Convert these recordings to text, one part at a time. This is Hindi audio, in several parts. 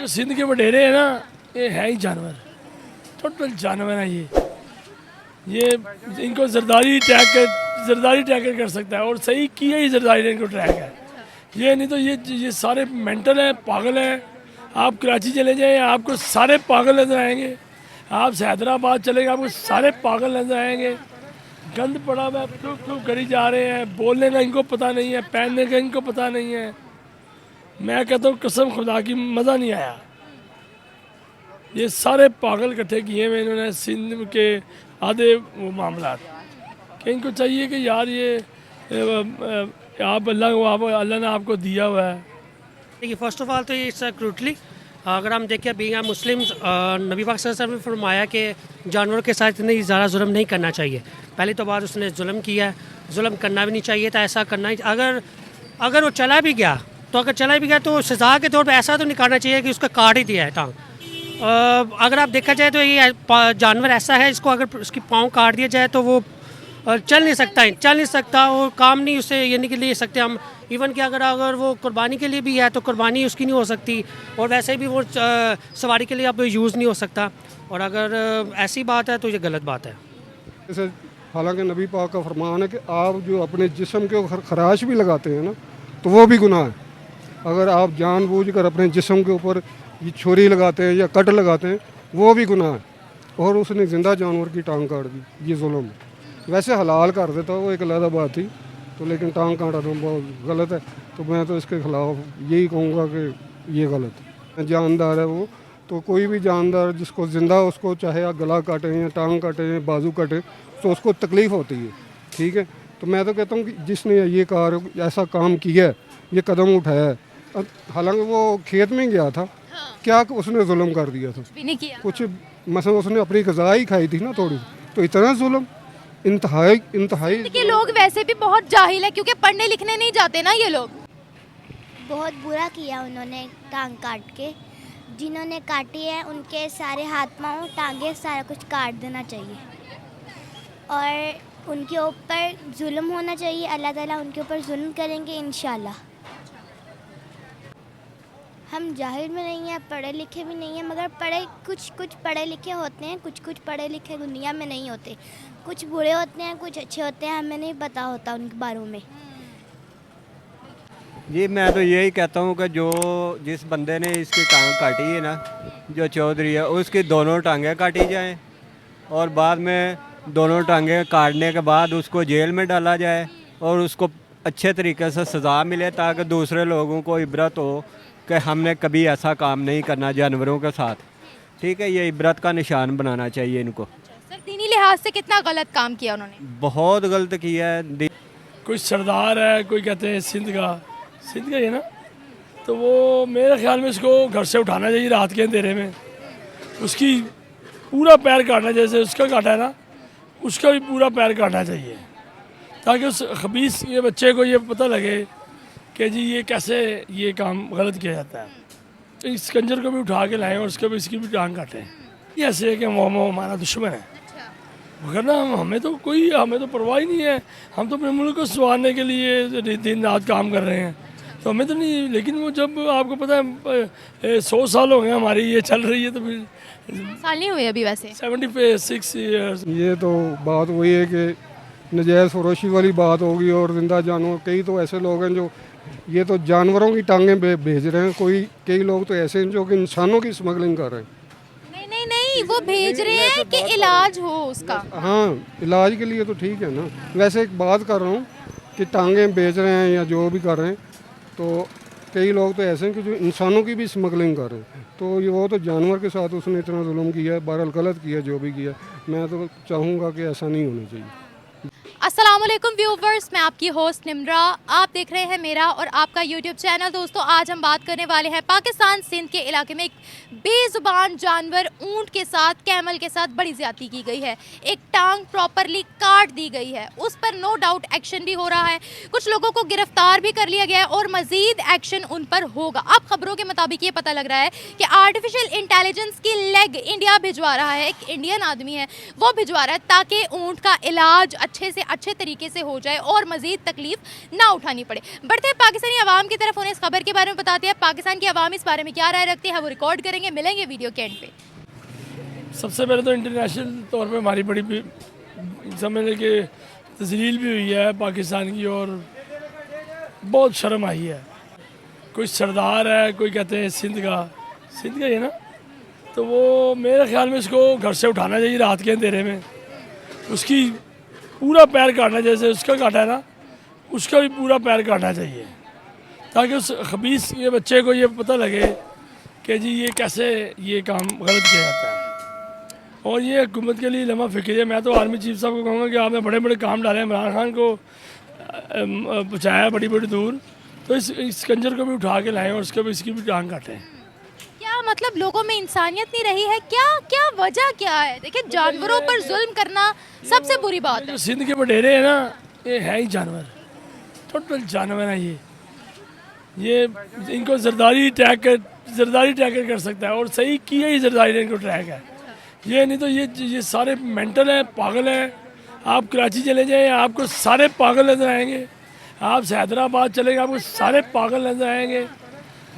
सिंध के वडेरे हैं ना, ये है ही जानवर, टोटल जानवर है ये इनको जरदारी टैकर कर सकता है, और सही किया ही जरदारी ने इनको ट्रैक है। ये नहीं तो ये सारे मेंटल हैं, पागल हैं। आप कराची चले जाएं, आपको सारे पागल नजर आएंगे। आप हैदराबाद चले गए, आपको सारे पागल नजर आएंगे। गंद पड़ा हुआ है, फ्लू करी जा रहे हैं, बोलने का इनको पता नहीं है, पहनने का इनको पता नहीं है। मैं कहता हूँ कसम खुदा की मज़ा नहीं आया। ये सारे पागल इकट्ठे किए हुए इन्होंने सिंध के आधे वो मामला, कि इनको चाहिए कि यार ये आप अल्लाह ने आपको दिया हुआ है। देखिए, फर्स्ट ऑफ ऑल तो इट्स क्रूटली, अगर हम देखें बीइंग मुस्लिम्स, नबी पाक सल्लल्लाहु अलैहि वसल्लम ने फरमाया कि जानवरों के साथ इतनी ज़्यादा जुल्म नहीं करना चाहिए। पहली तो बात उसने जुल्म किया है, जुल्म करना भी नहीं चाहिए था, ऐसा करना ही अगर वो चला भी गया तो सज़ा के तौर पर ऐसा तो नहीं करना चाहिए कि उसका काट ही दिया है टांग। अगर आप देखा जाए तो ये जानवर ऐसा है, इसको अगर उसकी पाँव काट दिया जाए तो वो चल नहीं सकता और काम नहीं उससे ये नहीं ले सकते हम। इवन कि अगर वो कुर्बानी के लिए भी है तो कुर्बानी उसकी नहीं हो सकती, और वैसे भी वो सवारी के लिए अब यूज़ नहीं हो सकता। और अगर ऐसी बात है तो ये गलत बात है। जैसे हालांकि नबी पाक का फरमान है कि आप जो अपने जिस्म के खराश भी लगाते हैं ना, तो वो भी गुनाह है। अगर आप जानबूझकर अपने जिस्म के ऊपर ये छुरी लगाते हैं या कट लगाते हैं, वो भी गुनाह है। और उसने ज़िंदा जानवर की टांग काट दी, ये जुल्म है। वैसे हलाल कर देता वो एक अलग बात थी, तो लेकिन टांग काटना बहुत गलत है। तो मैं तो इसके ख़िलाफ़ यही कहूँगा कि ये गलत है। जानदार है वो, तो कोई भी जानदार जिसको ज़िंदा, उसको चाहे आप गला काटें या टांग काटें या बाजू काटें, तो उसको तकलीफ़ होती है, ठीक है। तो मैं तो कहता हूँ कि जिसने ये ऐसा काम किया है, ये कदम उठाया है, हालांकि वो खेत में गया था, क्या उसने जुल्म कर दिया था? भी नहीं किया। कुछ मतलब उसने अपनी ग़िज़ा ही खाई थी ना थोड़ी, तो इतना जुल्म इंतहाई के लोग वैसे भी बहुत जाहिल है, क्योंकि पढ़ने लिखने नहीं जाते ना ये लोग। बहुत बुरा किया उन्होंने टांग काट के। जिन्होंने काटी है उनके सारे हाथ पाँव टांगे सारा कुछ काट देना चाहिए, और उनके ऊपर जुल्म होना चाहिए। अल्लाह ताला उनके ऊपर जुल्म करेंगे इंशाल्लाह। हम जाहिल में नहीं हैं, पढ़े लिखे भी नहीं हैं, मगर कुछ पढ़े लिखे होते हैं, कुछ पढ़े लिखे दुनिया में नहीं होते। कुछ बुरे होते हैं, कुछ अच्छे होते हैं, हमें नहीं पता होता उनके बारे में। जी मैं तो यही कहता हूँ कि जिस बंदे ने इसकी टांग काटी है ना, जो चौधरी है, उसकी दोनों टांगें काटी जाएं, और बाद में दोनों टांगें काटने के बाद उसको जेल में डाला जाए, और उसको अच्छे तरीके से सज़ा मिले, ताकि दूसरे लोगों को इबरत हो कि हमने कभी ऐसा काम नहीं करना जानवरों के साथ। ठीक है, ये इबरत का निशान बनाना चाहिए इनको। सर, दीनी लिहाज से कितना गलत काम किया उन्होंने? बहुत गलत किया है। कोई सरदार है, कोई कहते हैं सिंध का ही है ना, तो वो मेरे ख्याल में इसको घर से उठाना चाहिए रात के अंधेरे में, उसकी पूरा पैर काटना, जैसे उसका काटा है ना, उसका भी पूरा पैर काटना चाहिए, ताकि उस खबीस ये बच्चे को ये पता लगे कि जी ये कैसे ये काम गलत किया जाता है। तो इस कंजर को भी उठा के लाएं और उसके भी इसकी भी टांग काटें। ये ऐसे है कि वो हमारा दुश्मन है, वरना हमें तो परवाह ही नहीं है। हम तो अपने मुल्क को संवारने के लिए दिन रात काम कर रहे हैं, तो हमें तो नहीं। लेकिन वो जब आपको पता है 100 साल हो गए हमारी ये चल रही है, तो फिर साल नहीं हुए अभी वैसे 76 ईयर्स। ये तो बात वही है कि नजायज़ फरोशी वाली बात होगी, और ज़िंदा जानवर, कई तो ऐसे लोग हैं जो ये तो जानवरों की टांगें भेज रहे हैं, कई लोग तो ऐसे हैं जो कि इंसानों की स्मगलिंग कर रहे हैं। नहीं, वो भेज रहे हैं कि इलाज हो उसका। हाँ, इलाज के लिए तो ठीक है ना। वैसे एक बात कर रहा हूँ कि टांगें बेच रहे हैं या जो भी कर रहे हैं, तो कई लोग तो ऐसे हैं कि जो इंसानों की भी स्मगलिंग कर रहे हैं। तो ये वो तो जानवर के साथ उसने इतना जुल्म किया है, बहरहाल गलत किया जो भी किया। मैं तो चाहूँगा कि ऐसा नहीं होना चाहिए। अस्सलाम वालेकुम व्यूवर्स, मैं आपकी होस्ट निम्रा, आप देख रहे हैं मेरा और आपका यूट्यूब चैनल। दोस्तों, आज हम बात करने वाले हैं पाकिस्तान सिंध के इलाके में एक बेजुबान जानवर ऊंट के साथ, कैमल के साथ बड़ी ज़्यादती की गई है। एक टांग प्रॉपरली काट दी गई है, उस पर नो डाउट एक्शन भी हो रहा है। कुछ लोगों को गिरफ्तार भी कर लिया गया है और मज़ीद एक्शन उन पर होगा। अब खबरों के मुताबिक ये पता लग रहा है कि आर्टिफिशियल इंटेलिजेंस की लेग इंडिया भिजवा रहा है। एक इंडियन आदमी है वो भिजवा रहा है, ताकि ऊँट का इलाज अच्छे से अच्छे तरीके से हो जाए और मज़ीद तकलीफ ना उठानी पड़े। बढ़ते हैं पाकिस्तानी अवाम की तरफ, उन्हें इस खबर के बारे में बताते हैं पाकिस्तान की अवाम इस बारे में क्या राय रखती है, वो रिकॉर्ड करेंगे। मिलेंगे वीडियो के एंड पे। सबसे पहले तो इंटरनेशनल तौर पे हमारी बड़ी समझ कि तजलील भी हुई है पाकिस्तान की और बहुत शर्म आई है। कोई सरदार है, कोई कहते हैं सिंध का ही है ना, तो वो मेरे ख्याल में इसको घर से उठाना चाहिए रात के अंधेरे में, उसकी पूरा पैर काटना, जैसे उसका काटा है ना उसका भी पूरा पैर काटना चाहिए, ताकि उस खबीस ये बच्चे को ये पता लगे कि जी ये कैसे ये काम गलत किया जाता है। और ये हुकूमत के लिए लम्हा फ़िक्र है। मैं तो आर्मी चीफ साहब को कहूँगा कि आपने बड़े बड़े काम डाले, इमरान खान को पहुँचाया बड़ी बड़ी दूर, तो इस कंजर को भी उठा के लाएं और उसके भी इसकी भी टांग काटें। क्या मतलब लोगों में इंसानियत नहीं रही है क्या? क्या वजह क्या है? देखिए, जानवरों पर जुल्म करना सबसे बुरी बात है। जो सिंध के बटेरे हैं ना, ये है ही जानवर, टोटल जानवर है ये इनको जरदारी ट्रैकर कर सकता है, और सही किया ही जरदारी ने इनको ट्रैक है। ये नहीं तो ये सारे मेंटल हैं, पागल हैं। आप कराची चले जाएं, आपको सारे पागल नजर आएंगे। आप हैदराबाद चले गए, आपको सारे पागल नजर आएंगे।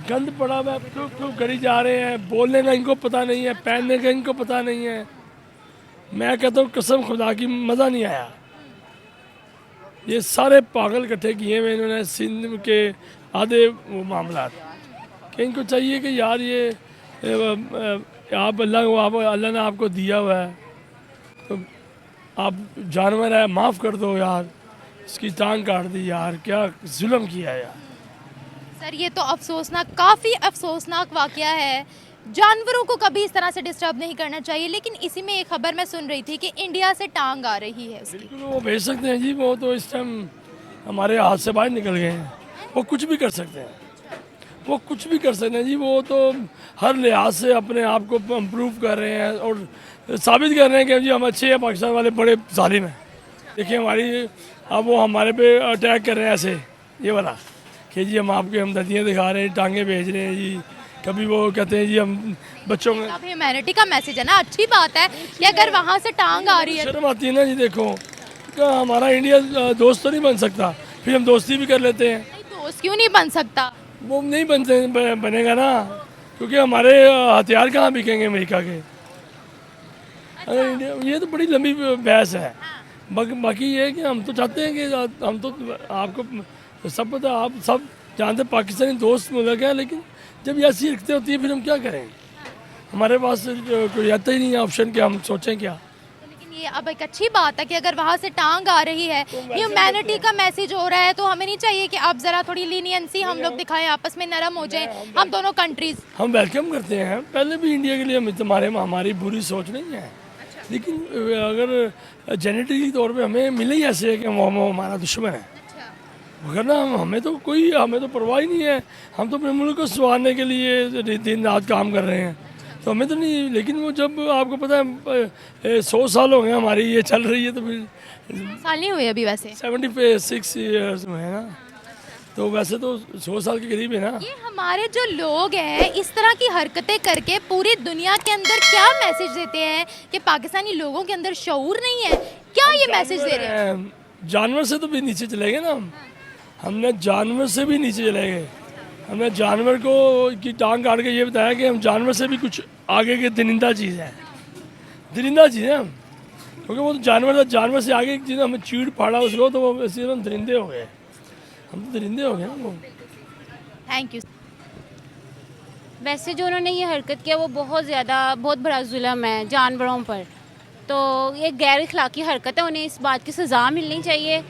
गंद पड़ा हुआ है, टूक करी जा रहे हैं, बोलने का इनको पता नहीं है, पहनने का इनको पता नहीं है। मैं कहता हूँ कसम खुदा की मज़ा नहीं आया। ये सारे पागल इकट्ठे किए हुए इन्होंने सिंध के आधे वो मामला, कि इनको चाहिए कि यार ये आप अल्लाह ने आपको दिया हुआ है, तो आप जानवर है, माफ़ कर दो यार, इसकी टांग काट दी यार, क्या जुल्म किया यार। सर, ये तो अफसोसनाक, काफ़ी अफसोसनाक वाक़या है। जानवरों को कभी इस तरह से डिस्टर्ब नहीं करना चाहिए। लेकिन इसी में एक खबर मैं सुन रही थी कि इंडिया से टांग आ रही है उसकी। बिल्कुल, वो भेज सकते हैं जी, वो तो इस टाइम हमारे हाथ से बाहर निकल गए हैं। वो कुछ भी कर सकते हैं, वो कुछ भी कर सकते हैं जी। वो तो हर लिहाज से अपने आप को इम्प्रूव कर रहे हैं और साबित कर रहे हैं कि जी हम अच्छे हैं, पाकिस्तान वाले बड़े जालिम हैं। देखिए हमारी, अब वो हमारे पे अटैक कर रहे हैं ऐसे, ये वाला कि जी हम आपके हमदर्दियाँ दिखा रहे हैं, टांगे भेज रहे हैं जी। कभी वो कहते हैं जी हम बच्चों में, अब ह्यूमैनिटी का मैसेज है ना, अच्छी बात है कि अगर वहाँ से टांग आ रही है। शर्म आती है ना जी। देखो हमारा इंडिया दोस्त तो नहीं बन सकता, फिर हम दोस्ती भी कर लेते हैं। दोस्त क्यों नहीं बन सकता? वो नहीं बनेगा ना, क्योंकि हमारे हथियार कहाँ बिकेंगे अमेरिका के। अगर इंडिया, ये तो बड़ी लंबी बहस है। बाकी ये है कि हम तो चाहते हैं कि हम तो, आपको सब पता, आप सब जानते पाकिस्तानी दोस्त मुल्क है, लेकिन जब ये ऐसी रखते होती है फिर हम क्या करें? हमारे पास कोई आता ही नहीं है ऑप्शन कि हम सोचें क्या। लेकिन ये अब एक अच्छी बात है कि अगर वहाँ से टांग आ रही है, ह्यूमैनिटी का मैसेज हो रहा है, तो हमें नहीं चाहिए कि आप ज़रा थोड़ी लीनियंसी हम लोग दिखाएं, आपस में नरम हो जाएं हम दोनों कंट्रीज़। हम वेलकम करते हैं, पहले भी इंडिया के लिए हमारी बुरी सोच नहीं है। लेकिन अगर जेनेटिकली तौर पे हमें मिले ही ऐसे है कि वो हमारा दुश्मन है, मगर ना हमें तो परवाह ही नहीं है। हम तो अपने मुल्क को संवारने के लिए दिन रात काम कर रहे हैं, तो हमें तो नहीं। लेकिन वो जब आपको पता है 100 साल हो गए हमारी ये चल रही है, तो फिर साल नहीं हुए अभी, वैसे 76 ईयर्स में है ना, तो वैसे तो 100 साल के करीब है ना। ये हमारे जो लोग हैं इस तरह की हरकतें करके पूरी दुनिया के अंदर क्या मैसेज देते हैं कि पाकिस्तानी लोगों के अंदर शऊर नहीं है? क्या ये मैसेज दे रहे हैं? जानवर से तो भी नीचे चले गए ना हमने जानवर से भी नीचे चले गए। हमने जानवर को की टांग काट के ये बताया कि हम जानवर से भी कुछ आगे के दरिंदा चीज़ है, दरिंदा चीज़ है हम, क्योंकि वो तो जानवर था, जानवर से आगे चीज़ हमने चीड़ फाड़ा उसको, तो वो ऐसे हम दरिंदे हो गए, हम तो दरिंदे हो गए ना वो। Thank you. वैसे जो उन्होंने ये हरकत किया वो बहुत बड़ा जुल्म है जानवरों पर, तो ये गैर अखलाकी हरकत है, उन्हें इस बात की सज़ा मिलनी चाहिए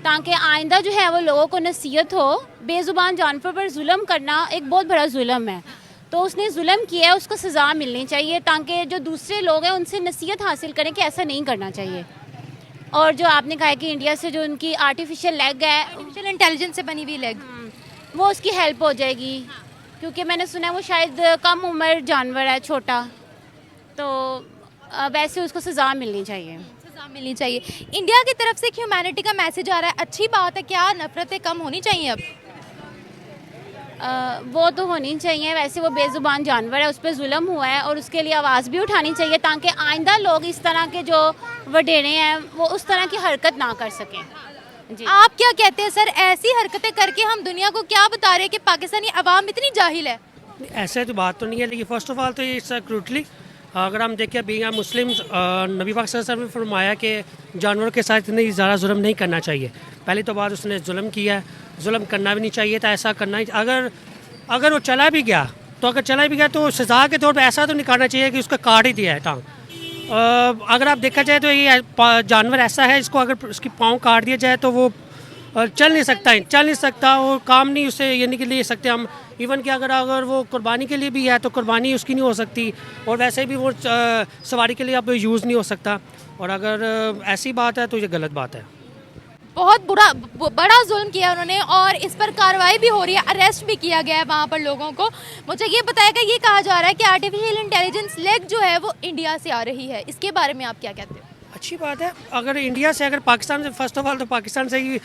ताकि आइंदा जो है वो लोगों को नसीहत हो। बेज़ुबान जानवर पर जुल्म करना एक बहुत बड़ा जुल्म है, तो उसने जुल्म किया है, उसको सज़ा मिलनी चाहिए ताकि जो दूसरे लोग हैं उनसे नसीहत हासिल करें कि ऐसा नहीं करना चाहिए। और जो आपने कहा कि इंडिया से जो उनकी आर्टिफिशियल लेग है, आर्टिफिशियल इंटेलिजेंस से बनी हुई लेग, वो उसकी हेल्प हो जाएगी, क्योंकि मैंने सुना है वो शायद कम उम्र जानवर है, छोटा, तो वैसे उसको सज़ा मिलनी चाहिए। सज़ा मिलनी चाहिए। इंडिया की तरफ से ह्यूमैनिटी का मैसेज आ रहा है, अच्छी बात है। क्या नफरतें कम होनी चाहिए अब? वो तो होनी चाहिए। वैसे वो बेज़ुबान जानवर है, उस पर जुल्म हुआ है और उसके लिए आवाज़ भी उठानी चाहिए ताकि आइंदा लोग इस तरह के जो वडेरे हैं वो उस तरह की हरकत ना कर सकें। जी आप क्या कहते हैं सर, ऐसी हरकतें करके हम दुनिया को क्या बता रहे हैं कि पाकिस्तानी अवाम इतनी जाहिल है? ऐसे तो बात तो नहीं है, लेकिन फ़र्स्ट ऑफ ऑल तो ये इट्स क्रूटली, अगर हम देखें बीइंग अ मुस्लिम्स, नबी पाक सल्लल्लाहु अलैहि वसल्लम ने फरमाया कि जानवरों के साथ इतनी ज़्यादा जुल्म नहीं करना चाहिए। पहली तो बात उसने जुल्म किया है, जुल्म करना भी नहीं चाहिए था, ऐसा करना ही अगर वो चला भी गया तो अगर चला भी गया तो सज़ा के तौर पर ऐसा तो नहीं करना चाहिए कि उसका काट ही दिया है टांग। अगर आप देखा जाए तो ये जानवर ऐसा है इसको अगर उसकी पाँव काट दिया जाए तो वो चल नहीं सकता और काम नहीं उससे यानी कि ले सकते हम। इवन कि अगर वो कुर्बानी के लिए भी है तो कुर्बानी उसकी नहीं हो सकती, और वैसे भी वो सवारी के लिए अब यूज़ नहीं हो सकता। और अगर ऐसी बात है तो ये गलत बात है। बहुत बड़ा जुल्म किया उन्होंने और इस पर कार्रवाई भी हो रही है, अरेस्ट भी किया गया है वहाँ पर लोगों को। मुझे ये बताएगा, ये कहा जा रहा है कि आर्टिफिशियल इंटेलिजेंस लेग जो है वो इंडिया से आ रही है, इसके बारे में आप क्या कहते हो? अच्छी बात है। अगर इंडिया से, अगर पाकिस्तान से, फर्स्ट ऑफ ऑल तो पाकिस्तान से ही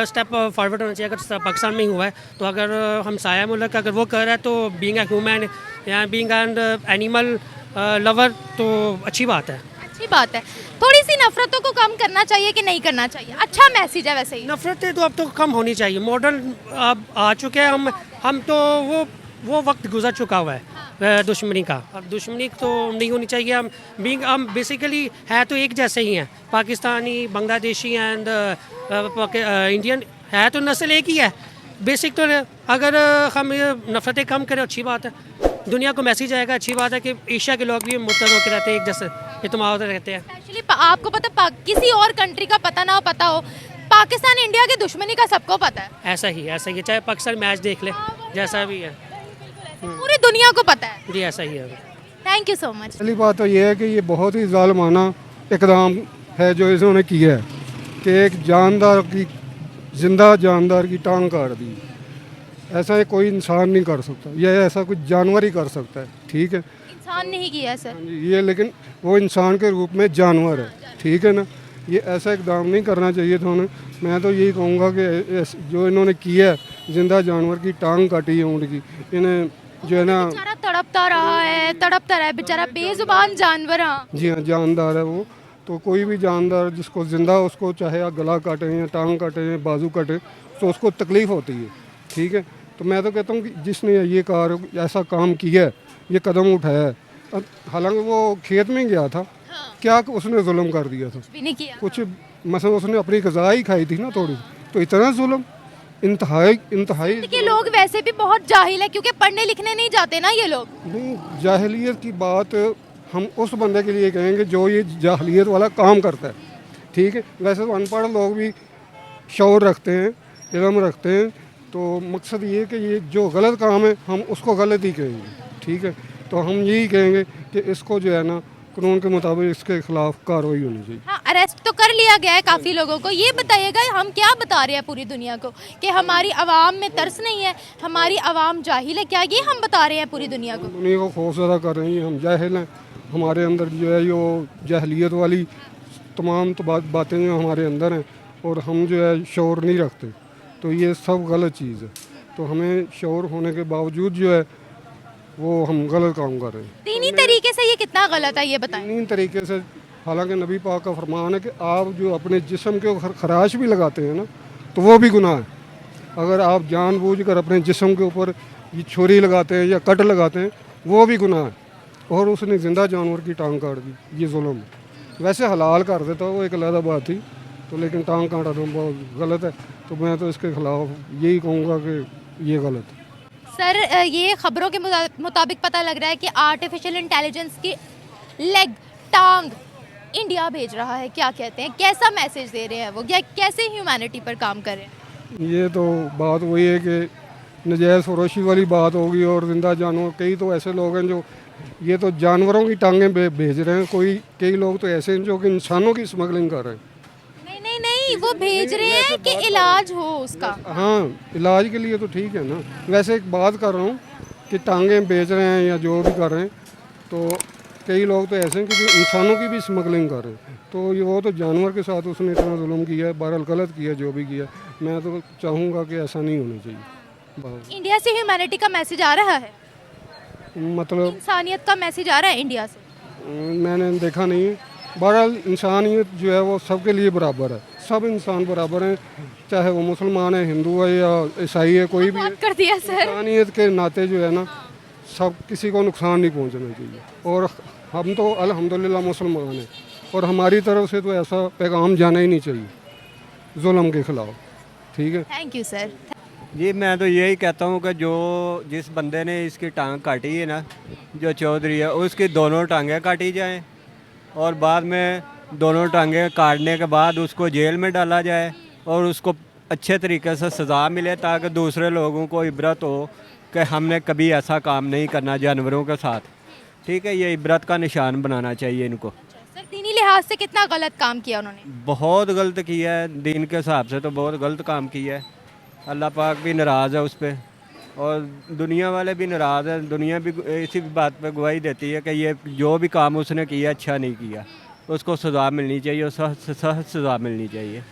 स्टेप फॉरवर्ड होना चाहिए। अगर पाकिस्तान में ही हुआ है तो अगर हमसाया मुल्क अगर वो कर रहा है तो बीइंग अ ह्यूमन या बीइंग एन एनिमल लवर तो अच्छी बात है। अच्छी बात है। थोड़ी सी नफरतों को कम करना चाहिए कि नहीं करना चाहिए? अच्छा मैसेज है वैसे ही। नफरतें तो अब तो कम होनी चाहिए, मॉडर्न अब आ चुके हैं हम तो वो वक्त गुजर चुका हुआ है दुश्मनी का। अब दुश्मनी तो नहीं होनी चाहिए। हम बेसिकली है तो एक जैसे ही हैं, पाकिस्तानी, बांग्लादेशी एंड इंडियन, है तो नस्ल एक ही है बेसिक। तो अगर हम नफरतें कम करें अच्छी बात है, दुनिया को मैसेज आएगा। अच्छी बात है कि एशिया के लोग भी मुत्तहद होकर रहते हैं, एक जैसे इत्तेमाद होते रहते हैं। एक्चुअली आपको पता, किसी और कंट्री का पता ना पता हो, पाकिस्तान इंडिया की दुश्मनी का सबको पता है। ऐसा ही है, चाहे पाकिस्तान मैच देख ले, जैसा भी है पूरी दुनिया को पता है। जी ऐसा ही है। Thank you so much. पहली बात तो ये है कि ये बहुत ही ज़ालिमाना इकदाम है जो इन्होंने किया है कि एक जानदार की, जिंदा जानदार की टांग काट दी। ऐसा कोई इंसान नहीं कर सकता, यह ऐसा कुछ जानवर ही कर सकता है, ठीक है। इंसान नहीं किया है सर। ये लेकिन वो इंसान के रूप में जानवर है, ठीक है ना। ये ऐसा इकदाम नहीं करना चाहिए था उन्हें। मैं तो यही कहूँगा कि जो इन्होंने किया है, जिंदा जानवर की टांग काटी है ऊँट की, इन्हें जो है ना, बेचारा तड़पता रहा है बेचारा, बेजुबान जानवर। हाँ जी हाँ, जानदार है वो। तो कोई भी जानदार जिसको जिंदा, उसको चाहे आप गला काटें या टांग काटें या बाजू काटें तो उसको तकलीफ़ होती है, ठीक है। तो मैं तो कहता हूँ कि जिसने ये ऐसा काम किया है, ये कदम उठाया है, हालांकि वो खेत में गया था, क्या उसने जुल्म कर दिया था? भी नहीं किया कुछ मतलब उसने अपनी ग़िज़ा ही खाई थी ना थोड़ी, तो इतना जुल्म इंतहाई ये लोग वैसे भी बहुत जाहिल है क्योंकि पढ़ने लिखने नहीं जाते ना ये लोग। नहीं, जाहिलियत की बात हम उस बंदे के लिए कहेंगे जो ये जाहिलियत वाला काम करता है, ठीक है। वैसे तो अनपढ़ लोग भी शौर रखते हैं, इल्म रखते हैं, तो मकसद ये है कि ये जो गलत काम है हम उसको गलत ही कहेंगे, ठीक है। तो हम यही कहेंगे कि इसको जो है ना कानून के मुताबिक इसके खिलाफ कार्रवाई होनी चाहिए। हाँ, अरेस्ट तो कर लिया गया है काफ़ी लोगों को। ये बताइएगा, हम क्या बता रहे हैं पूरी दुनिया को कि हमारी आवाम में तरस नहीं है, हमारी आवाम जाहिल है, क्या ये हम बता रहे हैं पूरी दुनिया को? दुनिया को खौफजदा कर रहे हैं, हम जाहिल हैं, हमारे अंदर जो है यो जाहिलियत वाली तमाम तो बातें जो हमारे अंदर हैं और हम जो है शौर नहीं रखते, तो ये सब गलत चीज़ है। तो हमें शौर होने के बावजूद जो है वो हम गलत काम कर रहे हैं। दीनी तरीके से ये कितना गलत है ये बताएं। दीनी तरीके से, हालांकि नबी पाक का फरमान है कि आप जो अपने जिस्म के ऊपर खराश भी लगाते हैं ना तो वो भी गुनाह है। अगर आप जानबूझकर अपने जिस्म के ऊपर ये छुरी लगाते हैं या कट लगाते हैं वो भी गुनाह है। और उसने ज़िंदा जानवर की टांग काट दी, ये जुल्म है। वैसे हलाल कर देता वो एक अलग बात थी, तो लेकिन टांग काटा तो बहुत गलत है। तो मैं तो इसके खिलाफ यही कहूँगा कि ये गलत है। सर, ये खबरों के मुताबिक पता लग रहा है कि आर्टिफिशियल इंटेलिजेंस की लेग, टांग इंडिया भेज रहा है। क्या कहते हैं, कैसा मैसेज दे रहे हैं वो, या कैसे ह्यूमैनिटी पर काम कर रहे हैं? ये तो बात वही है कि नजायज़ फरोशी वाली बात होगी। और ज़िंदा जानवर, कई तो ऐसे लोग हैं जो ये तो जानवरों की टांगें भेज रहे हैं, कई लोग तो ऐसे हैं जो कि इंसानों की स्मगलिंग कर रहे हैं। नहीं, वो भेज रहे हैं कि इलाज हो उसका। हाँ, इलाज के लिए तो ठीक है ना। वैसे एक बात कर रहा हूँ कि टांगें बेच रहे हैं या जो भी कर रहे हैं, तो कई लोग तो ऐसे हैं कि जो इंसानों की भी स्मगलिंग कर रहे हैं। तो ये वो तो जानवर के साथ उसने इतना जुल्म किया है, बहरहाल गलत किया जो भी किया। मैं तो चाहूँगा कि ऐसा नहीं होना चाहिए। बहुत इंडिया से ह्यूमैनिटी का मैसेज आ रहा है, मतलब इंसानियत का मैसेज आ रहा है इंडिया से? मैंने देखा नहीं है। बहरहाल इंसानियत जो है वो सबके लिए बराबर है, सब इंसान बराबर हैं, चाहे वो मुसलमान है, हिंदू है या ईसाई है, कोई भी है। बात कर दिया सर। इंसानियत के नाते जो है ना, सब किसी को नुकसान नहीं पहुंचना चाहिए। और हम तो अल्हम्दुलिल्लाह मुसलमान हैं और हमारी तरफ से तो ऐसा पैगाम जाना ही नहीं चाहिए जुल्म के खिलाफ। ठीक है। Thank you sir. जी मैं तो यही कहता हूँ कि जो जिस बंदे ने इसकी टांग काटी है ना, जो चौधरी है, उसकी दोनों टांगें काटी जाएं और बाद में दोनों टांगें काटने के बाद उसको जेल में डाला जाए और उसको अच्छे तरीके से सज़ा मिले, ताकि दूसरे लोगों को इबरत हो कि हमने कभी ऐसा काम नहीं करना जानवरों के साथ। ठीक है, ये इबरत का निशान बनाना चाहिए इनको। सर दीनी लिहाज से कितना गलत काम किया उन्होंने? बहुत गलत किया है, दीन के हिसाब से तो बहुत गलत काम किया है। अल्लाह पाक भी नाराज़ है उस पर और दुनिया वाले भी नाराज़ हैं। दुनिया भी इसी बात पे गवाही देती है कि ये जो भी काम उसने किया अच्छा नहीं किया, उसको सज़ा मिलनी चाहिए और सख्त सज़ा मिलनी चाहिए।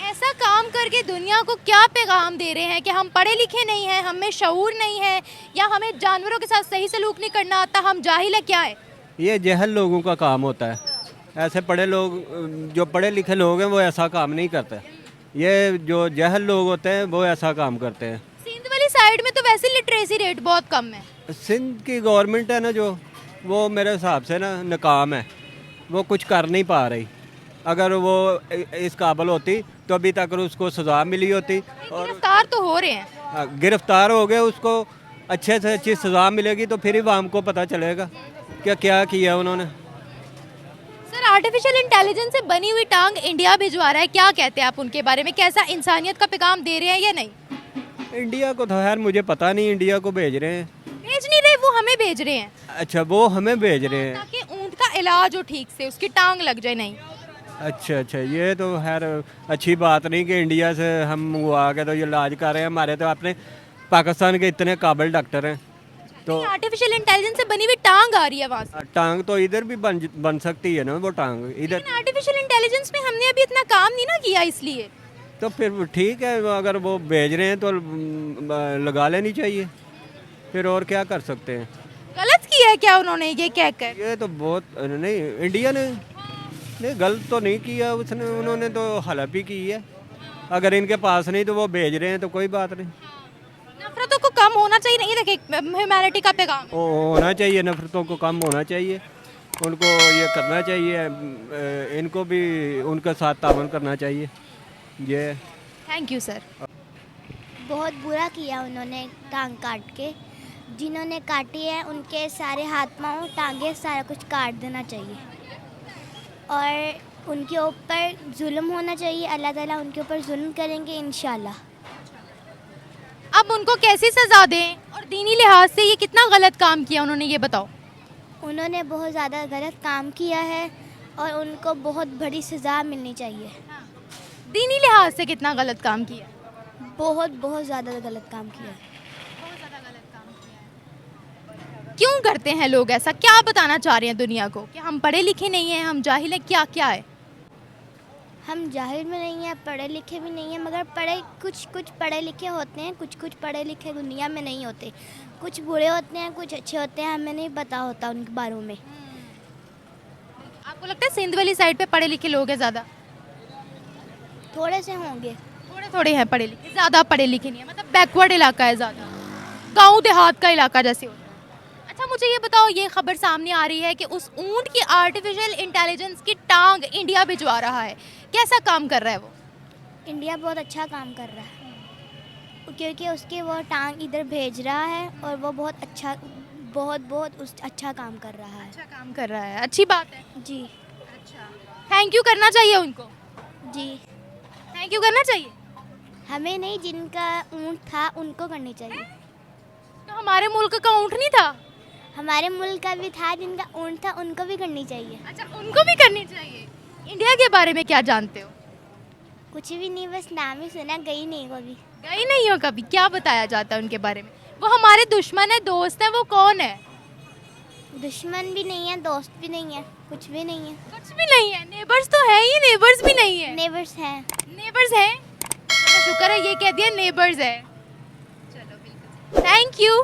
ऐसा काम करके दुनिया को क्या पैगाम दे रहे हैं कि हम पढ़े लिखे नहीं हैं, हमें शऊर नहीं है, या हमें जानवरों के साथ सही सलूक नहीं करना आता, हम जाहिल है, क्या है? ये जहल लोगों का काम होता है। ऐसे पढ़े लोग, जो पढ़े लिखे लोग हैं वो ऐसा काम नहीं करते। ये जो जहल लोग होते हैं वो ऐसा काम करते हैं। सिंध वाली साइड में तो वैसे लिटरेसी रेट बहुत कम है। सिंध की गवर्नमेंट है ना जो, वो मेरे हिसाब से ना नाकाम है, वो कुछ कर नहीं पा रही। अगर वो इस काबिल होती तो अभी तक उसको सज़ा मिली होती। और गिरफ्तार तो हो रहे हैं। गिरफ्तार हो गए, उसको अच्छे से अच्छी सज़ा मिलेगी तो फिर ही आवाम को पता चलेगा कि क्या किया उन्होंने। सर आर्टिफिशियल इंटेलिजेंस से बनी हुई टांग इंडिया भिजवा रहा है, क्या कहते हैं आप उनके बारे में? कैसा इंसानियत का पैगाम दे रहे हैं या नहीं? इंडिया को तो खैर मुझे पता नहीं, इंडिया को भेज रहे हैं। भेज नहीं रहे, वो हमें भेज रहे हैं अच्छा, वो हमें भेज रहे हैं। ताकि ऊंट का इलाज हो ठीक से, उसकी टांग लग जाए नहीं। अच्छा, ये तो खैर अच्छी बात नहीं कि इंडिया से हम वो आके तो ये इलाज कर रहे हैं। हमारे तो अपने पाकिस्तान के इतने काबिल डॉक्टर हैं। तो आर्टिफिशियल इंटेलिजेंस से बनी हुई टांग आ रही है वहाँ से। टांग तो इधर भी बन सकती है ना, वो टांग इधर। आर्टिफिशियल इंटेलिजेंस में हमने अभी इतना काम नहीं ना किया, इसलिए तो फिर ठीक है, अगर वो भेज रहे हैं तो लगा लेनी चाहिए, फिर और क्या कर सकते हैं। गलत किया है क्या उन्होंने ये कहकर? ये तो बहुत नहीं, इंडिया ने नहीं गलत तो नहीं किया, उसने उन्होंने तो हलफ ही की है। अगर इनके पास नहीं तो वो भेज रहे हैं तो कोई बात नहीं। नफरतों को कम होना चाहिए, नहीं देखे ह्यूमैनिटी का पैगाम होना चाहिए, नफरतों को कम होना चाहिए, उनको ये करना चाहिए, इनको भी उनके साथ तावन करना चाहिए। ये थैंक यू सर। बहुत बुरा किया उन्होंने टांग काट के। जिन्होंने काटी है उनके सारे हाथ पाँव टांगे सारा कुछ काट देना चाहिए और उनके ऊपर जुल्म होना चाहिए। अल्लाह ताला उनके ऊपर जुल्म करेंगे इंशाल्लाह। अब उनको कैसी सज़ा दें और दीनी लिहाज से ये कितना गलत काम किया उन्होंने, ये बताओ। उन्होंने बहुत ज़्यादा गलत काम किया है और उनको बहुत बड़ी सज़ा मिलनी चाहिए। दीनी लिहाज से कितना गलत काम किया? बहुत ज़्यादा गलत काम किया है। क्यों करते हैं लोग ऐसा? क्या बताना चाह रहे हैं दुनिया को कि हम पढ़े लिखे नहीं हैं, हम जाहिल हैं? क्या क्या है? हम जाहिल में नहीं हैं, पढ़े लिखे भी नहीं हैं, मगर कुछ पढ़े लिखे होते हैं, कुछ पढ़े लिखे दुनिया में नहीं होते। कुछ बुरे होते हैं, कुछ अच्छे होते हैं, हमें नहीं पता होता उनके बारे में। आपको लगता है सिंध वाली साइड पे पढ़े लिखे लोग हैं ज़्यादा? थोड़े से होंगे, थोड़े हैं पढ़े लिखे, ज़्यादा पढ़े लिखे नहीं है, मतलब बैकवर्ड इलाका है ज़्यादा, गाँव देहात का इलाका जैसे होता है। अच्छा मुझे ये बताओ, ये खबर सामने आ रही है कि उस ऊंट की आर्टिफिशियल इंटेलिजेंस की टांग इंडिया भिजवा रहा है, कैसा काम कर रहा है वो? इंडिया बहुत अच्छा काम कर रहा है क्योंकि उसकी वो टांग इधर भेज रहा है और वो बहुत अच्छा काम कर रहा है। अच्छा काम कर रहा है, अच्छी बात है जी। अच्छा, थैंक यू करना चाहिए उनको। जी थैंक यू करना चाहिए। हमें नहीं, जिनका ऊंट था उनको करनी चाहिए। तो हमारे मुल्क का ऊंट नहीं था? हमारे मुल्क का भी था, जिनका ऊंट था उनको भी करनी चाहिए। अच्छा, उनको भी करनी चाहिए। इंडिया के बारे में क्या जानते हो? कुछ भी नहीं, बस नाम ही सुना, गई नहीं कभी। गई नहीं हो कभी? क्या बताया जाता है उनके बारे में? वो हमारे दुश्मन है, दोस्त है, वो कौन है? दुश्मन भी नहीं है, दोस्त भी नहीं है, कुछ भी नहीं है। कुछ भी नहीं है। नेबर्स तो है ही, नेबर्स भी नहीं है। नेबर्स हैं। नेबर्स है, शुक्र है ये कह दिया नेबर्स है। चलो बिल्कुल। Thank you.